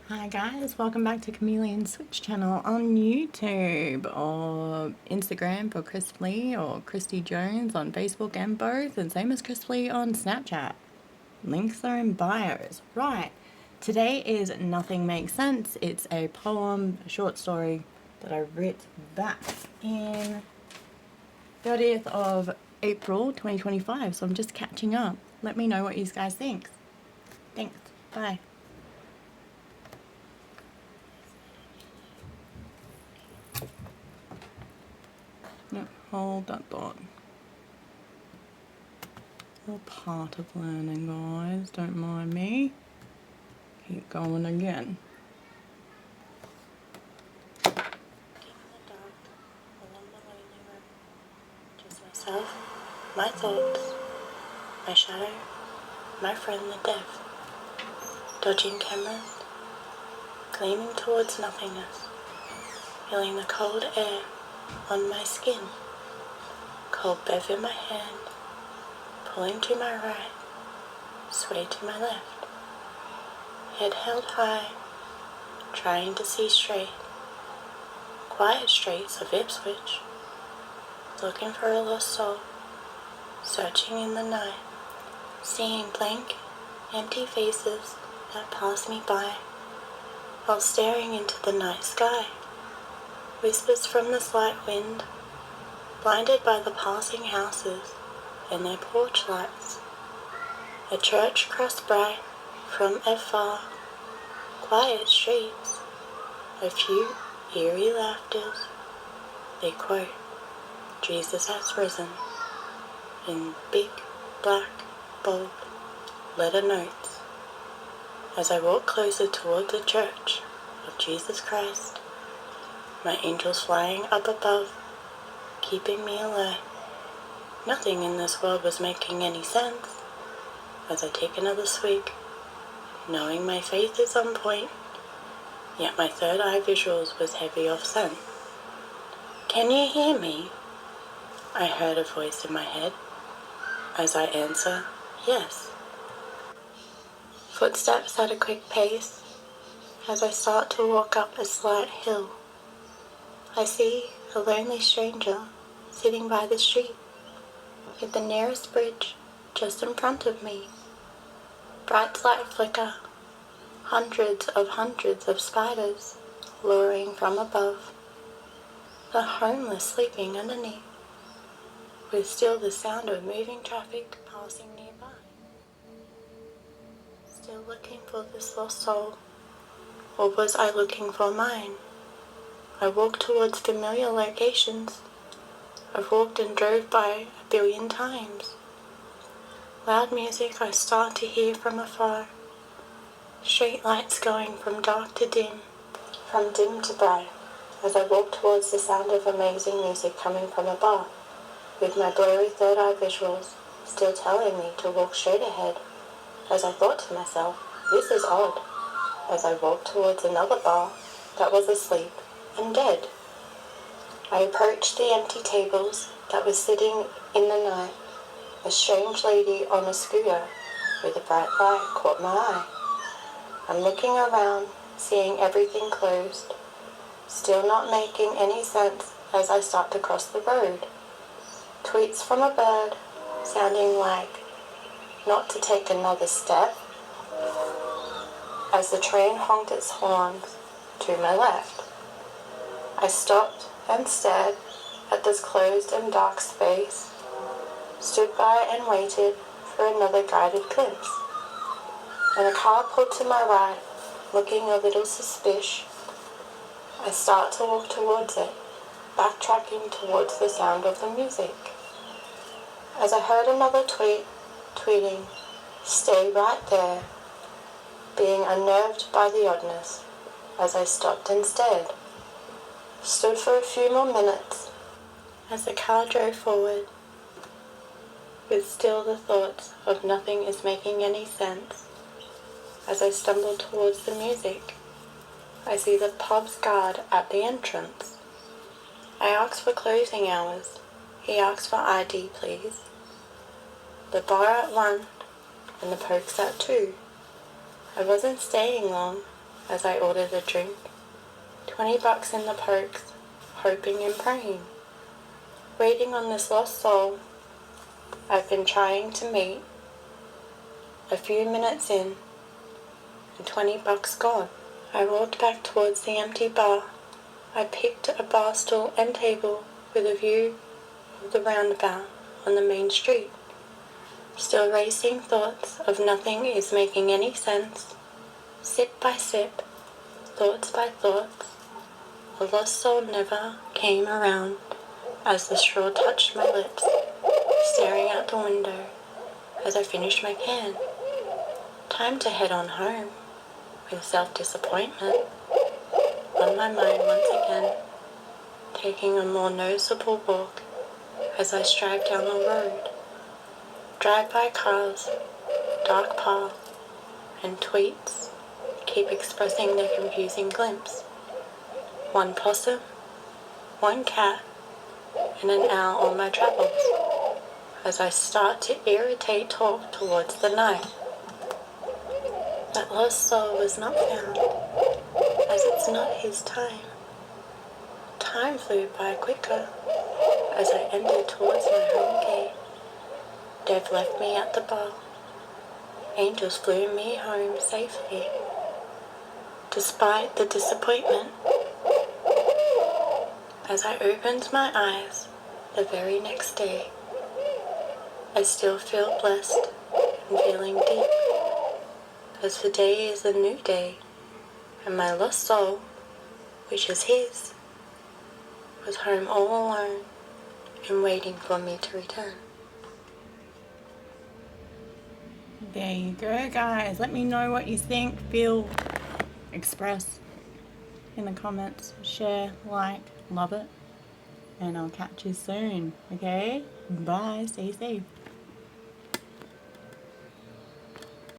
Hi guys, welcome back to Chameleon Switch channel on YouTube or Instagram for Chris Lee or Christy Jones on Facebook and both, and same as Chris Lee on Snapchat. Links are in bios. Right, today is Nothing Makes Sense. It's a poem, a short story that I wrote back in 30th of April 2025, so I'm just catching up. Let me know what you guys think. Thanks, bye. No, hold that thought. All part of learning, guys. Don't mind me. Keep going again. In the dark, along the lonely room, just myself, my thoughts, my shadow, my friend the death, dodging cameras, gleaming towards nothingness, feeling the cold air on my skin, cold breath in my hand, pulling to my right, sway to my left, head held high, trying to see straight, quiet streets of Ipswich, looking for a lost soul, searching in the night, seeing blank, empty faces that pass me by, while staring into the night sky, whispers from the slight wind, blinded by the passing houses and their porch lights, a church cross bright from afar, quiet streets, a few eerie laughters, they quote, "Jesus has risen," in big, black, bold letter notes. As I walk closer toward the Church of Jesus Christ, my angels flying up above, keeping me alert. Nothing in this world was making any sense. As I take another swig, knowing my faith is on point, yet my third eye visuals was heavy off scent. "Can you hear me?" I heard a voice in my head. As I answer, "Yes." Footsteps at a quick pace. As I start to walk up a slight hill, I see a lonely stranger sitting by the street, with the nearest bridge just in front of me. Bright light flicker, hundreds of spiders luring from above, the homeless sleeping underneath, with still the sound of moving traffic passing nearby. Still looking for this lost soul, or was I looking for mine? I walked towards familiar locations I've walked and drove by a billion times. Loud music I start to hear from afar, street lights going from dark to dim, from dim to bright, as I walk towards the sound of amazing music coming from a bar, with my blurry third eye visuals still telling me to walk straight ahead, as I thought to myself, this is odd, as I walked towards another bar that was asleep and dead. I approached the empty tables that were sitting in the night. A strange lady on a scooter with a bright light caught my eye. I'm looking around, seeing everything closed, still not making any sense as I start to cross the road. Tweets from a bird, sounding like not to take another step, as the train honked its horns to my left. I stopped and stared at this closed and dark space, stood by and waited for another guided glimpse. When a car pulled to my right, looking a little suspicious, I start to walk towards it, backtracking towards the sound of the music. As I heard another tweeting, "Stay right there," being unnerved by the oddness, as I stopped and stared. Stood for a few more minutes as the car drove forward, with still the thoughts of nothing is making any sense. As I stumble towards the music, I see the pub's guard at the entrance. I ask for closing hours. He asks for ID, please. The bar at 1 and the pokes at 2. I wasn't staying long, as I ordered a drink. $20 in the pokes, hoping and praying. Waiting on this lost soul I've been trying to meet. A few minutes in, and $20 gone. I walked back towards the empty bar. I picked a bar stool and table with a view of the roundabout on the main street. Still racing thoughts of nothing is making any sense. Sip by sip, thoughts by thoughts, a lost soul never came around as the straw touched my lips, staring out the window as I finished my can. Time to head on home, with self-disappointment on my mind once again, taking a more noticeable walk as I strive down the road. Drive-by cars, dark path, and tweets keep expressing their confusing glimpse. One possum, one cat, and an owl on my travels, as I start to irritate talk towards the night. That lost soul was not found, as it's not his time. Time flew by quicker as I entered towards my home gate. Dev left me at the bar. Angels flew me home safely. Despite the disappointment, as I opened my eyes the very next day, I still feel blessed and feeling deep, as today is a new day, and my lost soul, which is his, was home all alone and waiting for me to return. There you go, guys. Let me know what you think, feel, express in the comments. Share, like, love it. And I'll catch you soon, okay? Bye, stay safe.